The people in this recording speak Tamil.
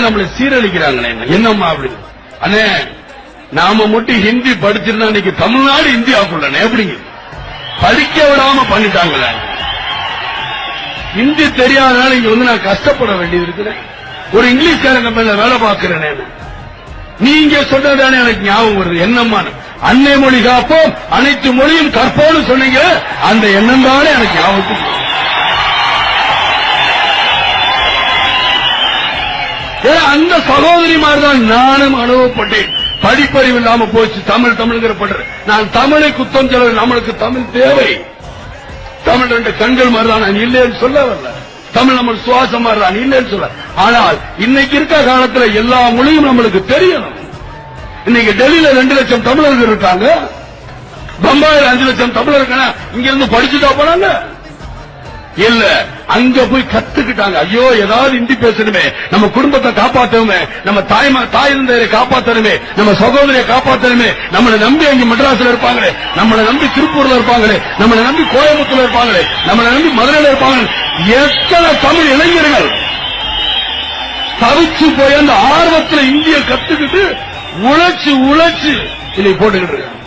நம்மளை சீரழிக்கிறாங்களே என்னம்மா அப்படின்னு. அண்ணே நாம மட்டும் ஹிந்தி படிச்சிருந்தா இன்னைக்கு தமிழ்நாடு இந்தியாவுக்குள்ள எப்படிங்க படிக்க விடாம பண்ணிட்டாங்களே. ஹிந்தி தெரியாதனால இங்க வந்து நான் கஷ்டப்பட வேண்டியது இருக்குது. ஒரு இங்கிலீஷ்காரங்க மேல வேலை பார்க்கிறேன். நீங்க சொன்னதானே எனக்கு ஞாபகம் வருது. என்னம்மா அன்னை மொழி காப்போம் அனைத்து மொழியும் கற்போம்னு சொன்னீங்க. அந்த எண்ணம் தானே எனக்கு ஞாபகம். அந்த சகோதரி மாதிரிதான் நானும் அனுபவப்பட்டேன். படிப்பறிவு இல்லாம போச்சு. தமிழ்ங்கிற பண்ற நான் தமிழை குத்தம் சொல்ல. நம்மளுக்கு தமிழ் தேவை. தமிழ் ரெண்டு கண்கள் மாதிரிதான். நான் இல்லைன்னு சொல்ல வரல. தமிழ் நம்ம சுவாசம் மாதிரிதான் இல்லைன்னு சொல்ல. ஆனால் இன்னைக்கு இருக்க காலத்துல எல்லா மொழியும் நம்மளுக்கு தெரியணும். இன்னைக்கு டெல்லியில 2 லட்சம் தமிழர்கள் இருக்காங்க. பம்பாயில 5 லட்சம் தமிழர் இருக்காங்க. இங்க இருந்து படிச்சுட்டா போனாங்க இல்ல, அங்க போய் கத்துக்கிட்டாங்க. ஐயோ ஏதாவது ஹிந்தி பேசணுமே, நம்ம குடும்பத்தை காப்பாற்றணுமே, நம்ம தாய் தந்தையரை காப்பாற்றணுமே, நம்ம சகோதரியை காப்பாற்றணுமே. நம்மளை நம்பி அங்க மெட்ராஸ்ல இருப்பாங்களே, நம்மளை நம்பி திருப்பூர்ல இருப்பாங்களே, நம்மளை நம்பி கோயம்புத்தூர்ல இருப்பாங்களே, நம்மளை நம்பி மதுரையில இருப்பாங்க. எத்தனை தமிழ் இளைஞர்கள் தவிச்சு போய் அந்த ஆர்வத்தில் இந்திய கத்துக்கிட்டு உழைச்சு இதை போட்டுக்கிட்டு இருக்காங்க.